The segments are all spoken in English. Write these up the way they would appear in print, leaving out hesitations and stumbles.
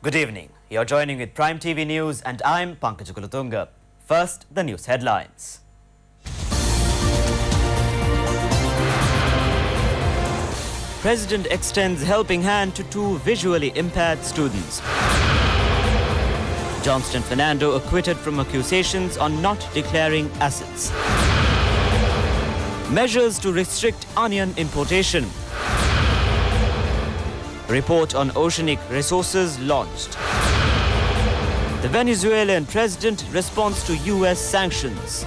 Good evening. You're joining with Prime TV News and I'm Pankaj Kulutunga. First, the news headlines. President extends helping hand to two visually impaired students. Johnston Fernando acquitted from accusations on not declaring assets. Measures to restrict onion importation. Report on oceanic resources launched. The Venezuelan president responds to US sanctions.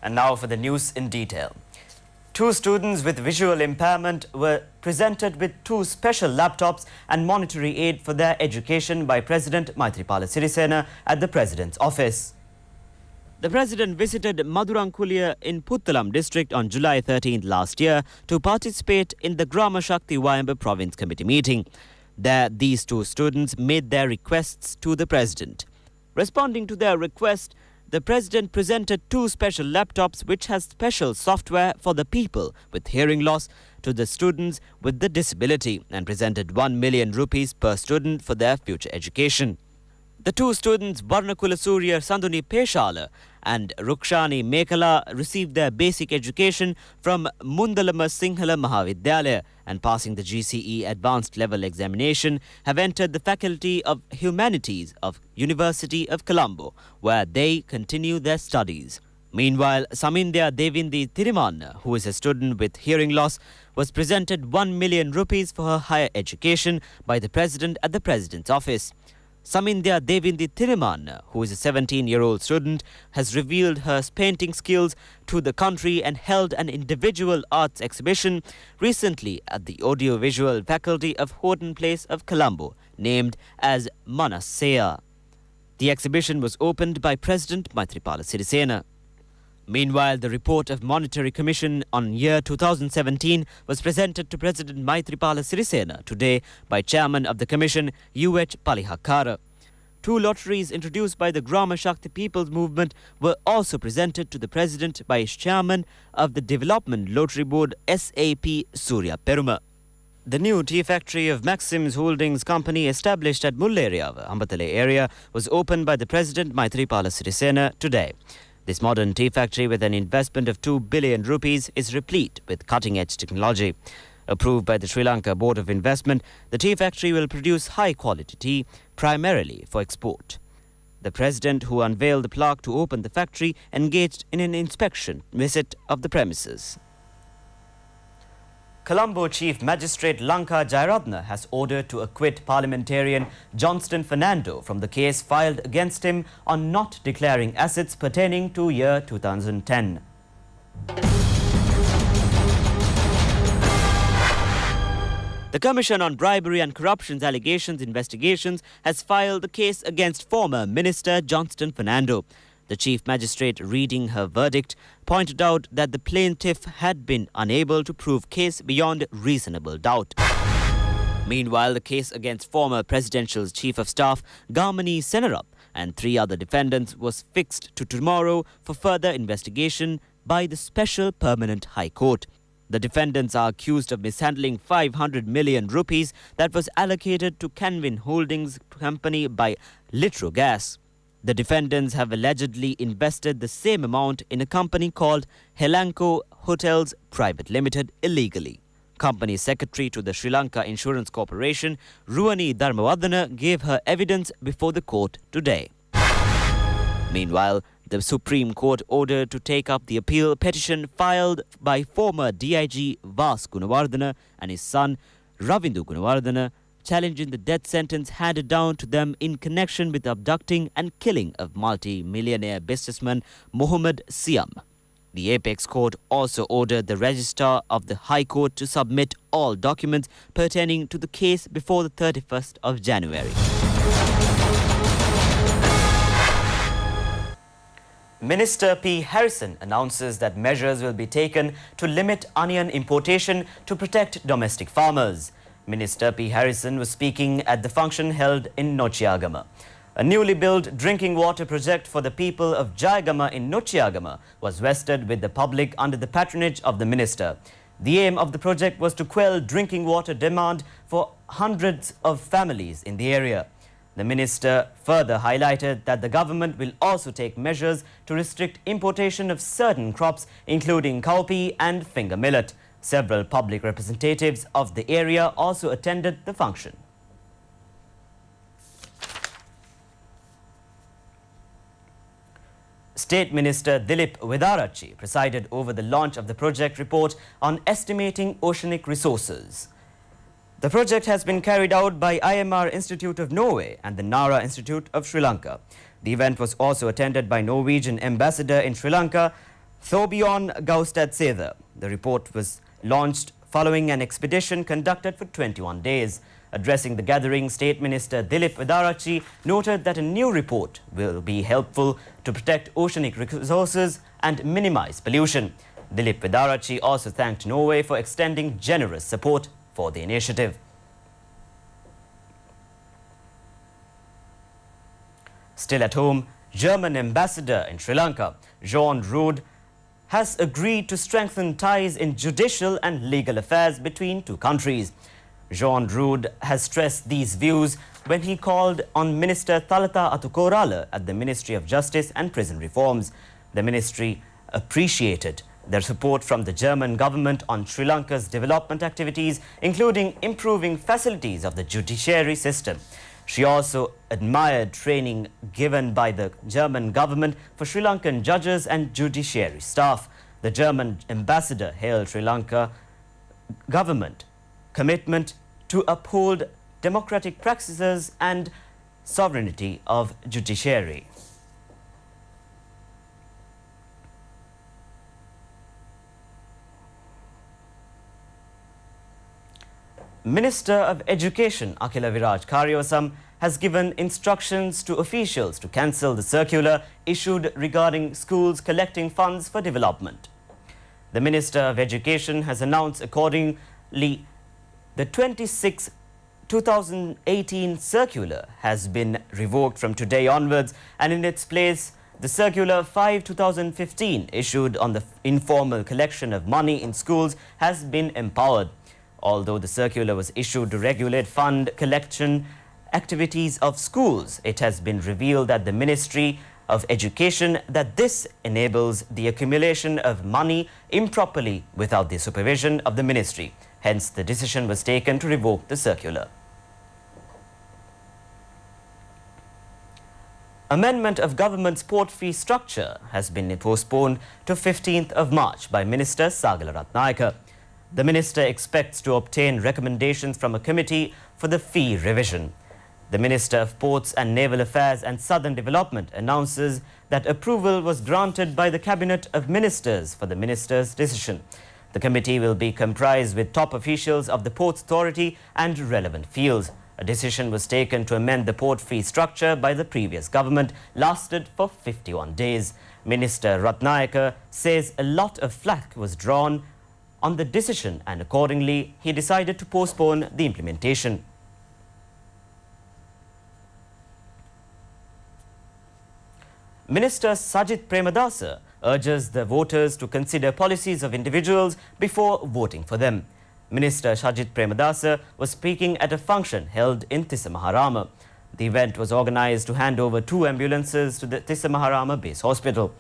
And now for the news in detail. Two students with visual impairment were presented with two special laptops and monetary aid for their education by President Maithripala Sirisena at the President's office. The President visited Madurankulya in Puttalam district on July 13th last year to participate in the Grama Shakti Vayamba Province Committee meeting. There, these two students made their requests to the President. Responding to their request, the President presented two special laptops which has special software for the people with hearing loss to the students with the disability and presented 1 million rupees per student for their future education. The two students, Varnakula Surya Sanduni Peshala and Rukshani Mekala, received their basic education from Mundalama Singhala Mahavidyalaya and passing the GCE Advanced Level Examination have entered the Faculty of Humanities of University of Colombo, where they continue their studies. Meanwhile, Samindya Devindi Thirimanna, who is a student with hearing loss, was presented 1 million rupees for her higher education by the President at the President's office. Samindya Devindi Thirimanna, who is a 17-year-old student, has revealed her painting skills to the country and held an individual arts exhibition recently at the Audiovisual Faculty of Horton Place of Colombo, named as Manasseya. The exhibition was opened by President Maithripala Sirisena. Meanwhile, the report of Monetary Commission on year 2017 was presented to President Maithripala Sirisena today by Chairman of the Commission, U.H. Palihakara. Two lotteries introduced by the Grama Shakti People's Movement were also presented to the President by Chairman of the Development Lottery Board, SAP Surya Peruma. The new tea factory of Maxim's Holdings Company established at Mulleriava, Ambatale area, was opened by the President Maithripala Sirisena today. This modern tea factory with an investment of 2 billion rupees is replete with cutting-edge technology. Approved by the Sri Lanka Board of Investment, the tea factory will produce high-quality tea, primarily for export. The President, who unveiled the plaque to open the factory, engaged in an inspection visit of the premises. Colombo Chief Magistrate Lanka Jairatna has ordered to acquit parliamentarian Johnston Fernando from the case filed against him on not declaring assets pertaining to year 2010. The Commission on Bribery and Corruption Allegations Investigations has filed the case against former Minister Johnston Fernando. The Chief Magistrate, reading her verdict, pointed out that the plaintiff had been unable to prove case beyond reasonable doubt. Meanwhile, the case against former Presidential Chief of Staff Gamani Senarap and 3 other defendants was fixed to tomorrow for further investigation by the Special Permanent High Court. The defendants are accused of mishandling 500 million rupees that was allocated to Canvin Holdings Company by Litrogas. The defendants have allegedly invested the same amount in a company called Helanco Hotels Private Limited illegally. Company Secretary to the Sri Lanka Insurance Corporation, Ruani Dharmavardhana, gave her evidence before the court today. Meanwhile, the Supreme Court ordered to take up the appeal petition filed by former DIG Vas Gunawardena and his son Ravindu Gunawardena, challenging the death sentence handed down to them in connection with abducting and killing of multi-millionaire businessman Mohammed Siam. The Apex Court also ordered the Registrar of the High Court to submit all documents pertaining to the case before the 31st of January. Minister P. Harrison announces that measures will be taken to limit onion importation to protect domestic farmers. Minister P. Harrison was speaking at the function held in Nochiagama. A newly built drinking water project for the people of Jayagama in Nochiagama was vested with the public under the patronage of the minister. The aim of the project was to quell drinking water demand for hundreds of families in the area. The minister further highlighted that the government will also take measures to restrict importation of certain crops, including cowpea and finger millet. Several public representatives of the area also attended the function. State Minister Dilip Vidarachi presided over the launch of the project report on estimating oceanic resources. The project has been carried out by IMR Institute of Norway and the Nara Institute of Sri Lanka. The event was also attended by Norwegian Ambassador in Sri Lanka, Thorbjørn Gaustad-Sæther. The report was launched following an expedition conducted for 21 days. Addressing the gathering, State Minister Dilip Vidarachi noted that a new report will be helpful to protect oceanic resources and minimize pollution. Dilip Vidarachi also thanked Norway for extending generous support for the initiative. Still at home, German ambassador in Sri Lanka, Jean Rood, has agreed to strengthen ties in judicial and legal affairs between two countries. Jean Rood has stressed these views when he called on Minister Thalata Atukorala at the Ministry of Justice and Prison Reforms. The ministry appreciated their support from the German government on Sri Lanka's development activities, including improving facilities of the judiciary system. She also admired training given by the German government for Sri Lankan judges and judiciary staff. The German ambassador hailed Sri Lanka government commitment to uphold democratic practices and sovereignty of judiciary. Minister of Education Akhila Viraj Karyosam has given instructions to officials to cancel the circular issued regarding schools collecting funds for development. The Minister of Education has announced accordingly the 2018 circular has been revoked from today onwards, and in its place the circular 5/2015 issued on the informal collection of money in schools has been empowered. Although the circular was issued to regulate fund collection activities of schools, it has been revealed at the Ministry of Education that this enables the accumulation of money improperly without the supervision of the ministry. Hence, the decision was taken to revoke the circular. Amendment of government's port fee structure has been postponed to 15th of March by Minister Sagala Ratnayaka. The minister expects to obtain recommendations from a committee for the fee revision. The Minister of Ports and Naval Affairs and Southern Development announces that approval was granted by the Cabinet of Ministers for the minister's decision. The committee will be comprised with top officials of the Ports Authority and relevant fields. A decision was taken to amend the port fee structure by the previous government, lasted for 51 days. Minister Ratnayaka says a lot of flack was drawn on the decision and accordingly he decided to postpone the implementation. Minister Sajith Premadasa urges the voters to consider policies of individuals before voting for them. Minister Sajith Premadasa was speaking at a function held in Tissamaharama. The event was organized to hand over 2 ambulances to the Tissamaharama Base Hospital.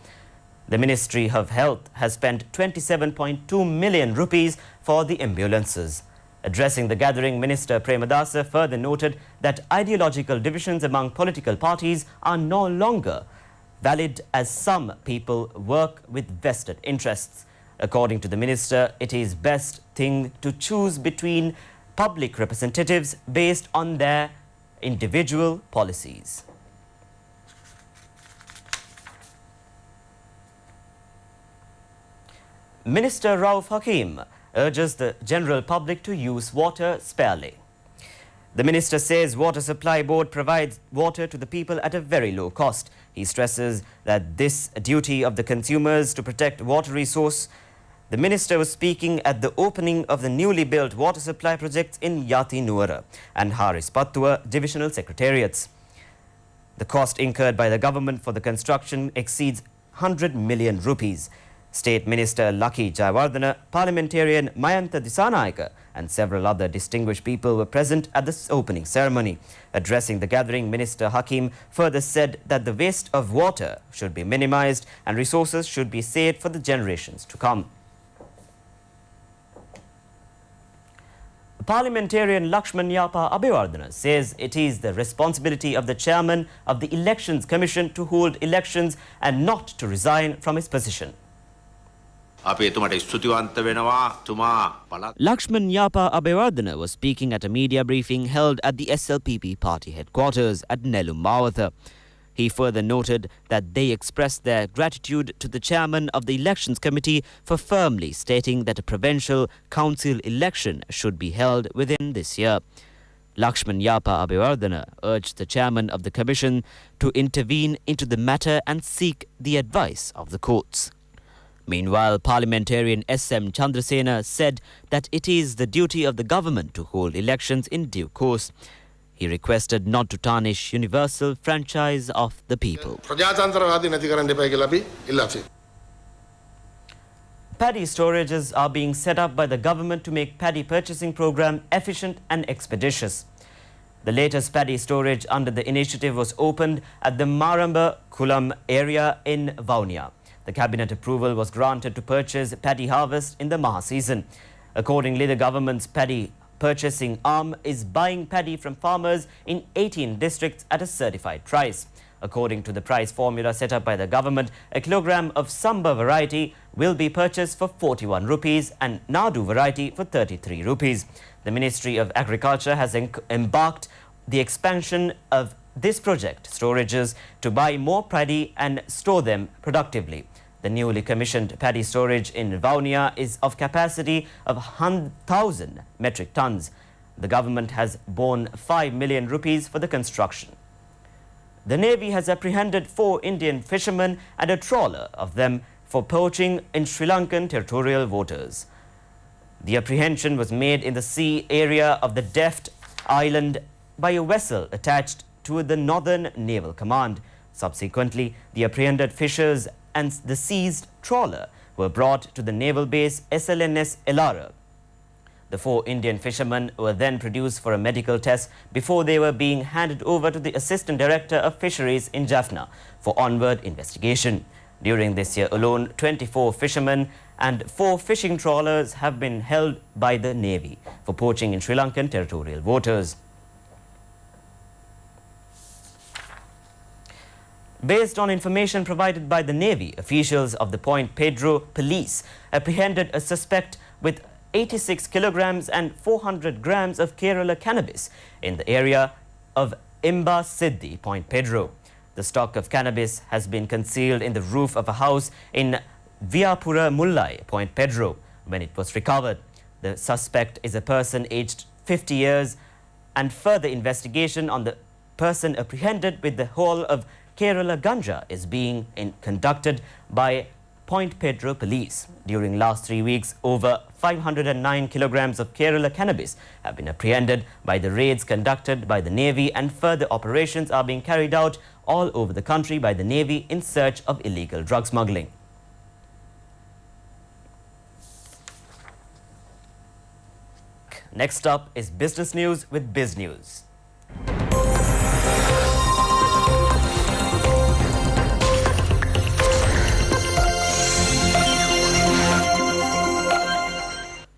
The Ministry of Health has spent 27.2 million rupees for the ambulances. Addressing the gathering, Minister Premadasa further noted that ideological divisions among political parties are no longer valid as some people work with vested interests. According to the minister, it is best thing to choose between public representatives based on their individual policies. Minister Rauf Hakim urges the general public to use water sparely. The minister says Water Supply Board provides water to the people at a very low cost. He stresses that this duty of the consumers to protect water resource. The minister was speaking at the opening of the newly built water supply projects in Yati Nuwara and Haris Pattua divisional secretariats. The cost incurred by the government for the construction exceeds 100 million rupees. State Minister Lucky Jayawardena, Parliamentarian Mayantha Dissanayake and several other distinguished people were present at the opening ceremony. Addressing the gathering, Minister Hakim further said that the waste of water should be minimized and resources should be saved for the generations to come. Parliamentarian Life+news Abhivardhana says it is the responsibility of the chairman of the Elections Commission to hold elections and not to resign from his position. Life+news Abhivardhana was speaking at a media briefing held at the SLPP party headquarters at Nellum Mawatha. He further noted that they expressed their gratitude to the chairman of the Elections Committee for firmly stating that a provincial council election should be held within this year. Life+news Abhivardhana urged the chairman of the commission to intervene into the matter and seek the advice of the courts. Meanwhile, Parliamentarian S.M. Chandrasena said that it is the duty of the government to hold elections in due course. He requested not to tarnish universal franchise of the people. Paddy storages are being set up by the government to make paddy purchasing program efficient and expeditious. The latest paddy storage under the initiative was opened at the Maramba Kulam area in Vaunia. The cabinet approval was granted to purchase paddy harvest in the Maha season. Accordingly, the government's paddy purchasing arm is buying paddy from farmers in 18 districts at a certified price. According to the price formula set up by the government, a kilogram of Samba variety will be purchased for 41 rupees and Nadu variety for 33 rupees. The Ministry of Agriculture has embarked the expansion of this project storages to buy more paddy and store them productively. The newly commissioned paddy storage in Vaunia is of capacity of 1,000 metric tons. The government has borne 5 million rupees for the construction. The Navy has apprehended 4 Indian fishermen and a trawler of them for poaching in Sri Lankan territorial waters. The apprehension was made in the sea area of the Deft Island by a vessel attached to the Northern Naval Command. Subsequently, the apprehended fishers and the seized trawler were brought to the naval base SLNS Elara. The 4 Indian fishermen were then produced for a medical test before they were being handed over to the Assistant Director of Fisheries in Jaffna for onward investigation. During this year alone, 24 fishermen and 4 fishing trawlers have been held by the Navy for poaching in Sri Lankan territorial waters. Based on information provided by the Navy, officials of the Point Pedro police apprehended a suspect with 86 kilograms and 400 grams of Kerala cannabis in the area of Imba Siddhi, Point Pedro. The stock of cannabis has been concealed in the roof of a house in Viapura Mullai, Point Pedro, when it was recovered. The suspect is a person aged 50 years, and further investigation on the person apprehended with the whole of Kerala Ganja is being conducted by Point Pedro police. During last 3 weeks, over 509 kilograms of Kerala cannabis have been apprehended by the raids conducted by the Navy, and further operations are being carried out all over the country by the Navy in search of illegal drug smuggling. Next up is business news with Biz News.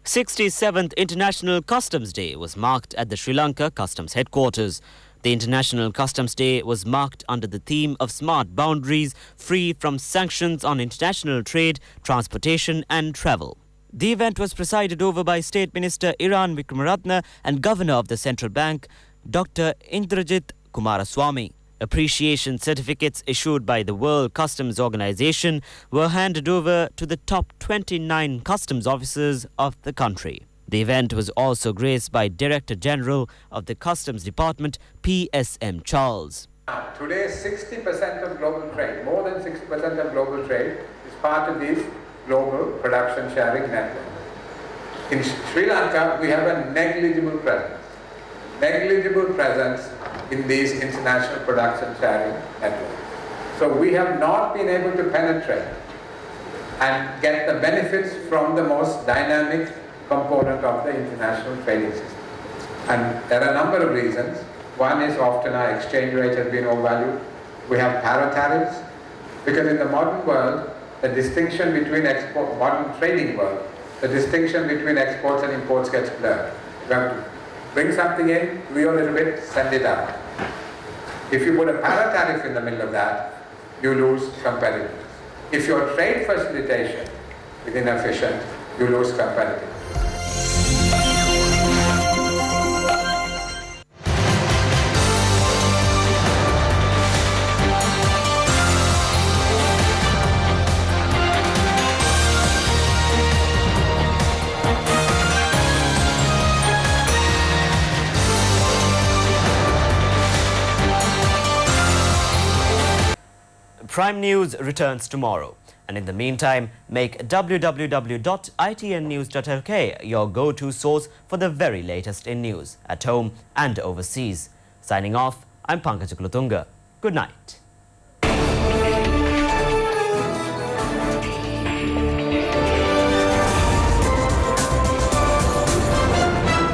The 67th International Customs Day was marked at the Sri Lanka Customs Headquarters. The International Customs Day was marked under the theme of smart boundaries, free from sanctions on international trade, transportation and travel. The event was presided over by State Minister Iran Vikramaratne and Governor of the Central Bank, Dr. Indrajit Kumaraswamy. Appreciation certificates issued by the World Customs Organization were handed over to the top 29 customs officers of the country. The event was also graced by Director General of the Customs Department, P.S.M. Charles. Today, 60% of global trade, more than 60% of global trade, is part of this global production sharing network. In Sri Lanka, we have a negligible presence in these international production sharing networks. So we have not been able to penetrate and get the benefits from the most dynamic component of the international trading system. And there are a number of reasons. One is often our exchange rate has been overvalued. We have para-tariffs, because in the modern world, the distinction between modern trading world, the distinction between exports and imports gets blurred. You have to bring something in, do a little bit, send it out. If you put a para-tariff in the middle of that, you lose competitiveness. If your trade facilitation is inefficient, you lose competitiveness. Prime News returns tomorrow. And in the meantime, make www.itnnews.lk your go-to source for the very latest in news, at home and overseas. Signing off, I'm Pankaj Kulotunga. Good night.